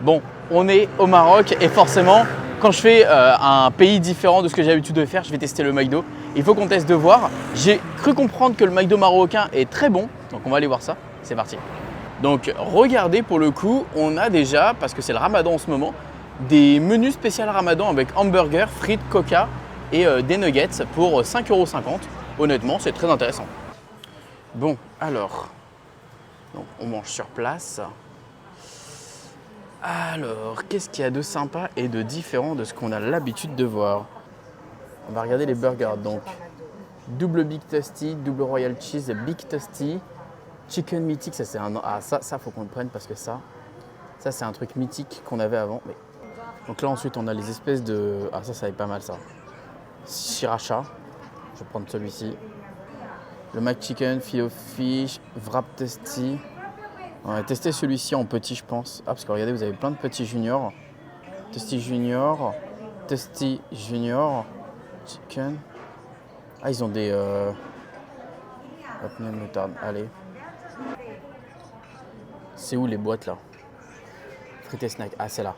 Bon, on est au Maroc et forcément, quand je fais un pays différent de ce que j'ai l'habitude de faire, je vais tester le McDo. Il faut qu'on teste de voir. J'ai cru comprendre que le McDo marocain est très bon, donc on va aller voir ça. C'est parti. Donc regardez, pour le coup, on a déjà, parce que c'est le ramadan en ce moment, des menus spéciaux ramadan avec hamburger, frites, coca et des nuggets pour 5,50 €. Honnêtement, c'est très intéressant. Bon, alors, donc on mange sur place. Alors, qu'est-ce qu'il y a de sympa et de différent de ce qu'on a l'habitude de voir? On va regarder les burgers. Donc, double Big Tasty, double Royal Cheese, Big Tasty, Chicken mythique. Ça, c'est un. Ah, ça, faut qu'on le prenne parce que ça c'est un truc mythique qu'on avait avant. Mais... Donc là, ensuite, on a les espèces de. Ah, ça va être pas mal ça. Sriracha. Je vais prendre celui-ci. Le McChicken, Filet of Fish, Wrap Tasty. On va tester celui-ci en petit, je pense. Ah, parce que regardez, vous avez plein de petits juniors. Tasty Junior, Tasty Junior, Chicken. Ah, ils ont des. Hop, moutarde. Allez. C'est où les boîtes là? Frites et snack. Ah, c'est là.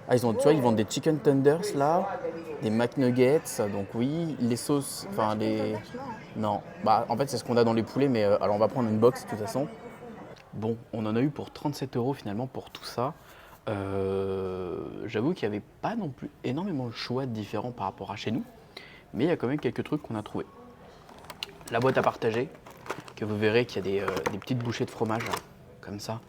Ah, ils ont, tu vois, ils vendent des chicken tenders là, des McNuggets. Donc oui, les sauces, enfin les. Non. Bah, en fait, c'est ce qu'on a dans les poulets, mais alors on va prendre une box de toute façon. Bon, on en a eu pour 37 € finalement pour tout ça. J'avoue qu'il n'y avait pas non plus énormément de choix différents par rapport à chez nous, mais il y a quand même quelques trucs qu'on a trouvés. La boîte à partager, que vous verrez qu'il y a des petites bouchées de fromage, comme ça.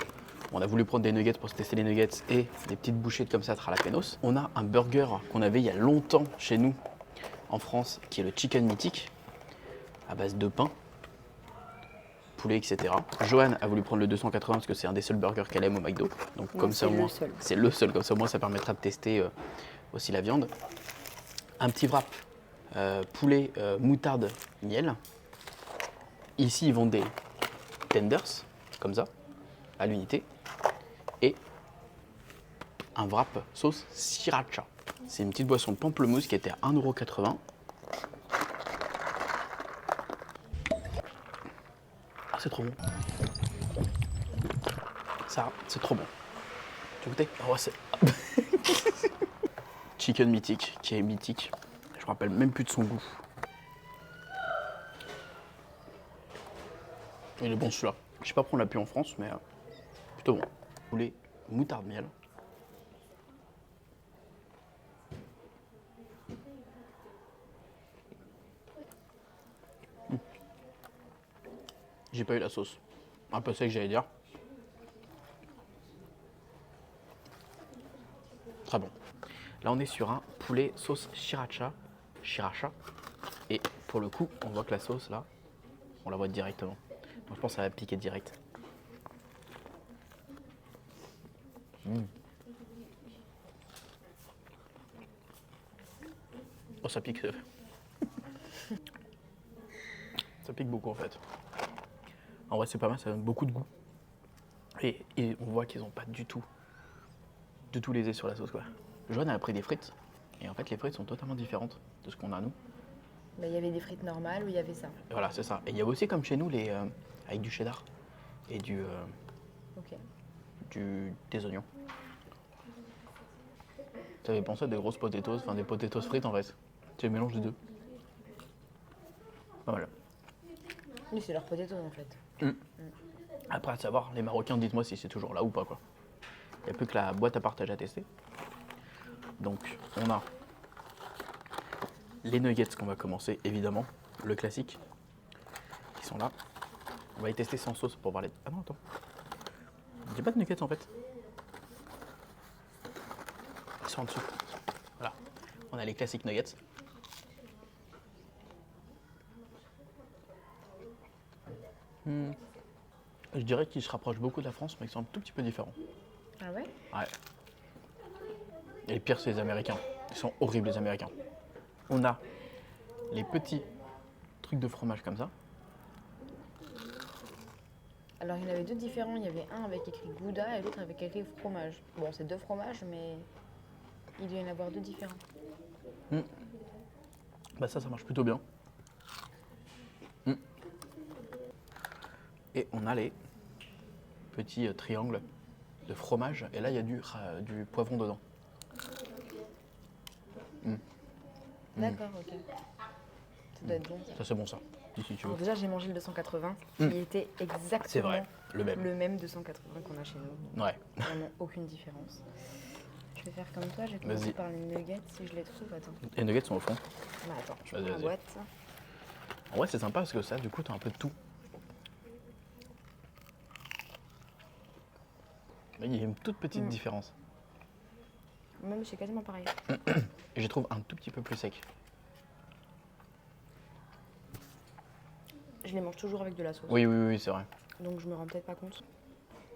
On a voulu prendre des nuggets pour se tester les nuggets et des petites bouchées comme ça à la pénos. On a un burger qu'on avait il y a longtemps chez nous en France, qui est le Chicken mythique, à base de pain, poulet, etc. Joanne a voulu prendre le 280 parce que c'est un des seuls burgers qu'elle aime au McDo. Donc Non, comme ça au moins, seul. c'est le seul, comme ça au moins ça permettra de tester aussi la viande. Un petit wrap poulet, moutarde, miel. Ici ils vendent des tenders, comme ça, à l'unité. Et un wrap sauce sriracha. C'est une petite boisson de pamplemousse qui était à 1,80 €. Ah, c'est trop bon. Ça, c'est trop bon. Tu veux goûter? Oh, c'est... Chicken mythique, qui est mythique. Je me rappelle même plus de son goût. Il est bon celui-là. Je sais pas pourquoi on l'a plus en France, mais plutôt bon. Poulet, moutarde, miel. J'ai pas eu la sauce. Un peu ça que j'allais dire. Très bon. Là, on est sur un poulet sauce sriracha. Et pour le coup, on voit que la sauce, là, on la voit directement. Donc je pense que ça va piquer direct. Oh, ça pique. Ça pique beaucoup en fait. En vrai, c'est pas mal, ça donne beaucoup de goût. Et on voit qu'ils n'ont pas du tout lésé sur la sauce, quoi. Joanne a pris des frites. Et en fait, les frites sont totalement différentes de ce qu'on a nous. Bah, il y avait des frites normales ou il y avait ça. Et voilà, c'est ça. Et il y a aussi, comme chez nous, les avec du cheddar et Ok. des oignons. Ça fait penser à des grosses potatoes, enfin des potatoes frites en fait. C'est le mélange des deux. Pas mal. Oui, c'est leur potato en fait. Après, à savoir, les Marocains, dites-moi si c'est toujours là ou pas, quoi. Il n'y a plus que la boîte à partager à tester. Donc, on a les nuggets qu'on va commencer, évidemment, le classique, qui sont là. On va les tester sans sauce pour voir les... Ah non, attends. J'ai pas de nuggets en fait. Ils sont en dessous. Voilà. On a les classiques nuggets. Je dirais qu'ils se rapprochent beaucoup de la France, mais ils sont un tout petit peu différents. Ah ouais? Ouais. Et le pire, c'est les Américains. Ils sont horribles, les Américains. On a les petits trucs de fromage comme ça. Alors il y en avait deux différents. Il y avait un avec écrit Gouda et l'autre avec écrit fromage. Bon, c'est deux fromages, mais il doit y en avoir deux différents. Bah ça marche plutôt bien. Et on a les petits triangles de fromage et là il y a du poivron dedans. D'accord, ok. Ça doit être bon. Ça c'est bon ça, si tu veux. Alors déjà j'ai mangé le 280 qui était C'est exactement vrai, le même. le même 280 qu'on a chez nous. Ouais. Vraiment aucune différence. Je vais faire comme toi, je vais Vas-y. commencer par les nuggets si je les trouve. Attends. Les nuggets sont au fond. Bah, attends, je Vas-y, prends la vas-y. boîte. En vrai c'est sympa parce que ça du coup t'as un peu de tout. Mais il y a une toute petite différence. Même c'est quasiment pareil. Et je les trouve un tout petit peu plus sec. Je les mange toujours avec de la sauce. Oui, c'est vrai. Donc je me rends peut-être pas compte.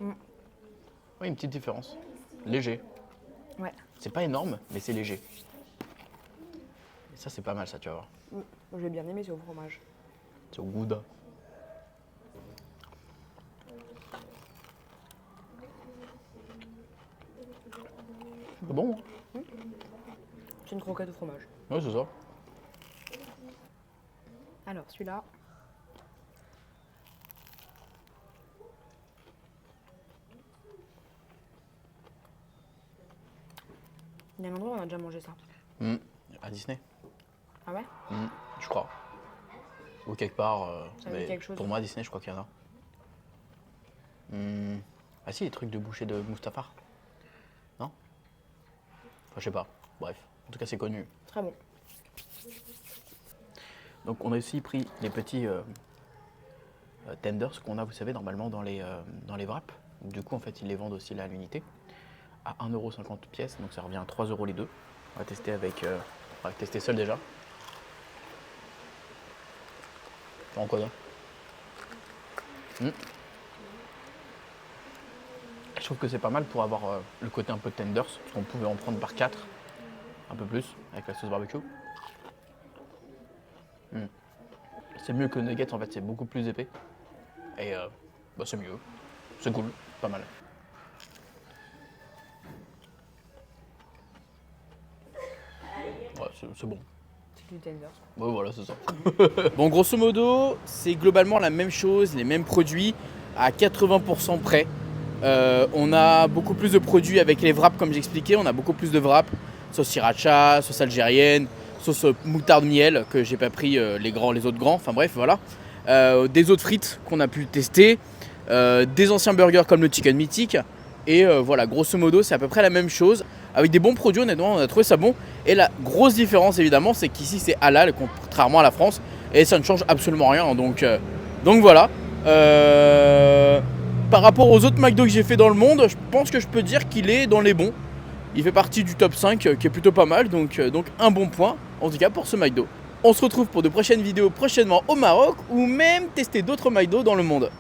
Oui, une petite différence. Léger. Ouais. C'est pas énorme, mais c'est léger. Et ça c'est pas mal ça, tu vas voir. J'ai bien aimé, c'est au fromage. C'est au gouda. C'est bon, hein? C'est une croquette au fromage. Ouais, c'est ça. Alors celui-là. Il y a un endroit où on a déjà mangé ça. À Disney, Ah ouais? je crois. Ou quelque part. Ça me dit quelque chose. Pour moi, Disney, je crois qu'il y en a. Ah si, les trucs de boucher de Mustafar. Non? Enfin, je sais pas. Bref, en tout cas, c'est connu. Très bon. Donc, on a aussi pris les petits tenders qu'on a, vous savez, normalement dans les wraps. Du coup, en fait, ils les vendent aussi là à l'unité à 1,50€ pièce. Donc, ça revient à 3 € les deux. On va tester avec. On va tester seul déjà. En quoi là? Je trouve que c'est pas mal pour avoir le côté un peu tenders, parce qu'on pouvait en prendre par 4, un peu plus, avec la sauce barbecue. C'est mieux que le nugget, en fait, c'est beaucoup plus épais. Et bah, c'est mieux, c'est cool, pas mal. Ouais, c'est bon. C'est du tender. Ouais, voilà, c'est ça. Bon, grosso modo, c'est globalement la même chose, les mêmes produits à 80% près. On a beaucoup plus de produits avec les wraps, comme j'expliquais. On a beaucoup plus de wraps, sauce sriracha, sauce algérienne, sauce moutarde miel, que j'ai pas pris les autres grands. Enfin bref, voilà. Des autres frites qu'on a pu tester, des anciens burgers comme le Chicken Mythique. Et voilà, grosso modo, c'est à peu près la même chose. Avec des bons produits, honnêtement, on a trouvé ça bon. Et la grosse différence, évidemment, c'est qu'ici, c'est halal, contrairement à la France. Et ça ne change absolument rien. Donc voilà. Par rapport aux autres McDo que j'ai fait dans le monde, je pense que je peux dire qu'il est dans les bons. Il fait partie du top 5 qui est plutôt pas mal. Donc un bon point, en tout cas pour ce McDo. On se retrouve pour de prochaines vidéos prochainement au Maroc ou même tester d'autres McDo dans le monde.